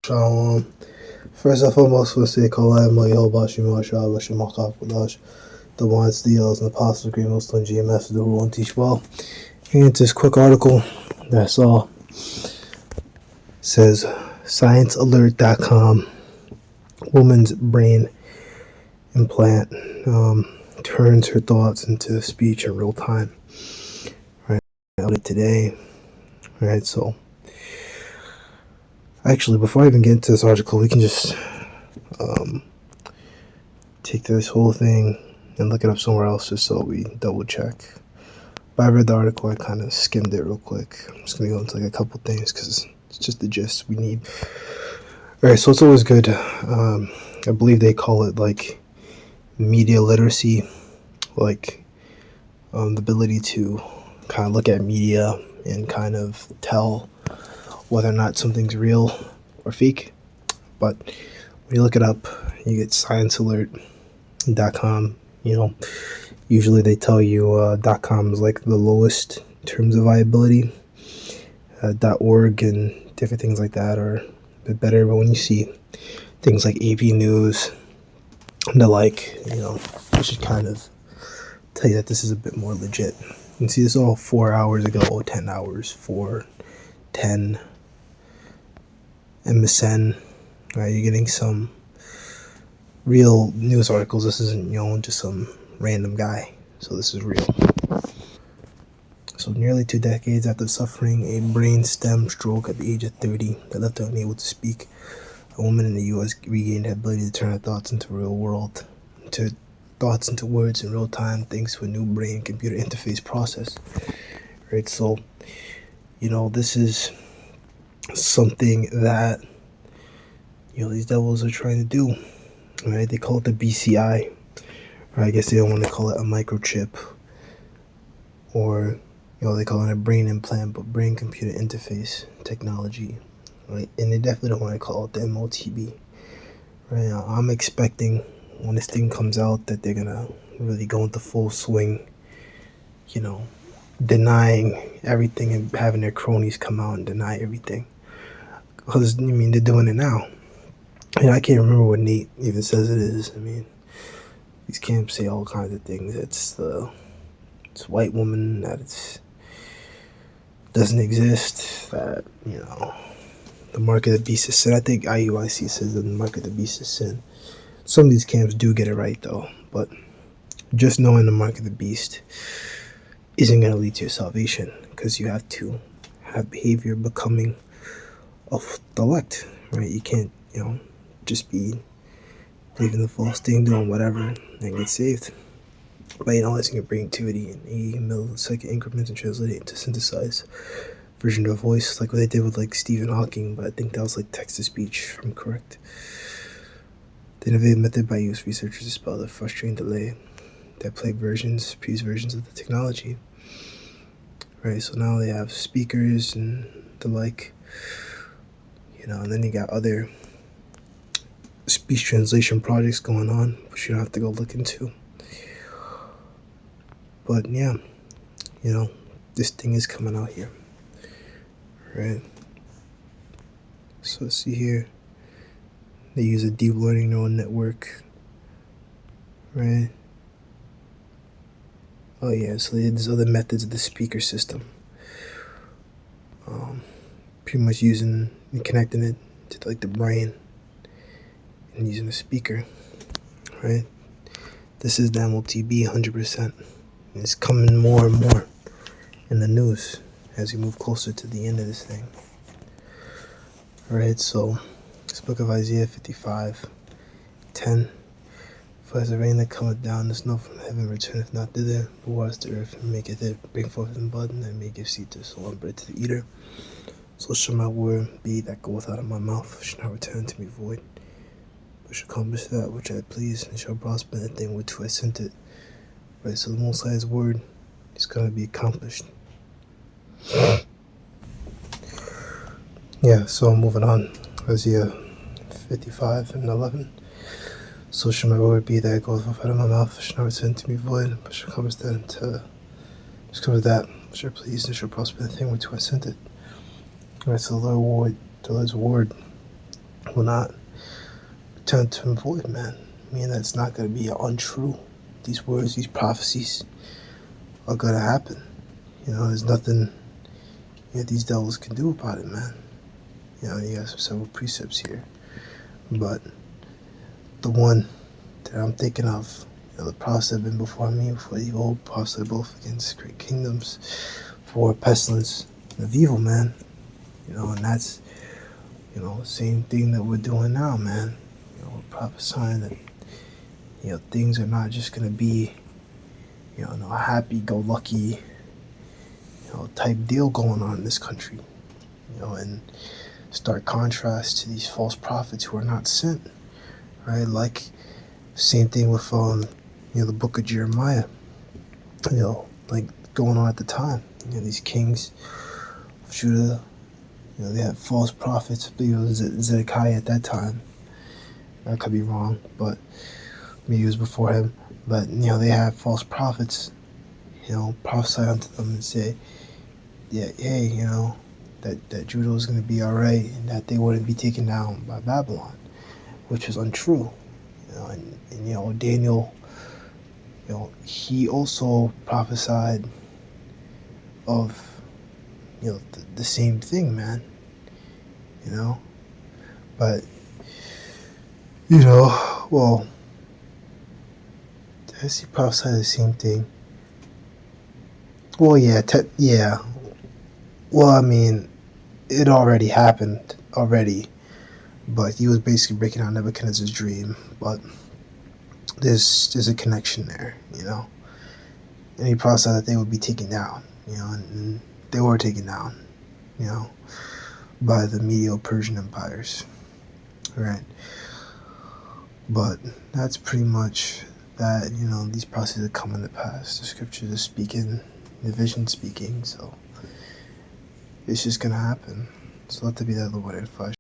Shalom. First and foremost, we say Kolai Mayo Bashim Mashal Bashim Makaf Kulash, the ones, the yells, and the apostles, great Muslim GMS, the rule and teach well. And this quick article that I saw says ScienceAlert.com woman's brain implant turns her thoughts into speech in real time. Right, today. Right, so actually, before I even get into this article, we can just take this whole thing and look it up somewhere else just so we double check. But I read the article, I kind of skimmed it real quick. I'm just going to go into like a couple things because it's just the gist we need. Alright, so it's always good. I believe they call it like media literacy, like the ability to kind of look at media and kind of tell whether or not something's real or fake. But when you look it up, you get ScienceAlert.com. Usually they tell you .com is like the lowest in terms of viability. .org and different things like that are a bit better. But when you see things like AP News and the like, it should kind of tell you that this is a bit more legit. You can see this all 4 hours ago, 10 hours, 4, 10, MSN. Right, you're getting some real news articles. This isn't, just some random guy. So this is real. So nearly 2 decades after suffering a brain stem stroke at the age of 30 that left her unable to speak, a woman in the U.S. regained her ability to turn her thoughts into words in real time thanks to a new brain-computer interface process. Right, so, this is something that, these devils are trying to do. Right, they call it the BCI. Or I guess they don't want to call it a microchip. Or, they call it a brain implant, but brain-computer interface technology. Right, and they definitely don't want to call it the MOTB. Right, I'm expecting when this thing comes out that they're gonna really go into full swing, denying everything and having their cronies come out and deny everything. Because, they're doing it now. I can't remember what Nate even says it is. These camps say all kinds of things. It's white woman, that it doesn't exist, that, the mark of the beast is sin. I think IUIC says that the mark of the beast is sin. Some of these camps do get it right, though. But just knowing the mark of the beast isn't going to lead to your salvation, because you have to have behavior becoming of the elect, right? You can't, just be believing the false thing, doing whatever, and get saved. By analyzing your brain activity in 80 millisecond increments and translating it into synthesized version of a voice, like what they did with like Stephen Hawking, but I think that was like text-to-speech, if I'm correct. The innovative method by US researchers to spell the frustrating delay that play previous versions of the technology. Right, so now they have speakers and the like, and then you got other speech translation projects going on, which you don't have to go look into. But yeah, this thing is coming out here. Right, so see here, they use a deep learning neural network. Right, oh yeah, so there's other methods of the speaker system, pretty much using and connecting it to like the brain and using a speaker. Right, this is the MOTB 100%. It's coming more and more in the news as we move closer to the end of this thing. Alright, so this book of Isaiah 55:10. For as the rain that cometh down, the snow from heaven returneth not thither, but waters the earth, and maketh it bring forth in bud, and that may give seed to the soul and bread to the eater. So shall my word be that goeth out of my mouth, shall not return to me void, but shall accomplish that which I please, and shall prosper in the thing whereto I sent it. Right, so the Most High's word is going to be accomplished. Yeah, so moving on. Isaiah 55:11. So shall my word be that goeth out of my mouth, shall not return to me void, but shall accomplish that which I please, and shall prosper in the thing whereto I sent it. Right, so the Lord's word will not return to him void, man. I mean, that's not going to be untrue. These words, these prophecies are going to happen. There's nothing these devils can do about it, man. You got several precepts here. But the one that I'm thinking of, the prophets that have been before me, before the old prophets that are both against great kingdoms, for pestilence of evil, man. And that's, the same thing that we're doing now, man. We're prophesying that, things are not just going to be, no happy-go-lucky, type deal going on in this country. And stark contrast to these false prophets who are not sent, right? Like, same thing with, the book of Jeremiah, like going on at the time. These kings of Judah, they had false prophets. I believe it was Zedekiah at that time. I could be wrong, but maybe it was before him. But, they had false prophets, prophesy unto them and say, yeah, hey, that Judah was going to be all right and that they wouldn't be taken down by Babylon, which was untrue. And Daniel, he also prophesied of, the same thing, man. But, well, does he prophesy the same thing? Well, yeah, yeah. Well, I mean, it already happened already, but he was basically breaking out Nebuchadnezzar's dream. But there's a connection there, and he prophesied that they would be taken down, and they were taken down, by the Medo-Persian empires, right? But that's pretty much that. These prophecies that come in the past, the scriptures are speaking, the vision speaking, so it's just gonna happen. So let there be that Lord in flesh.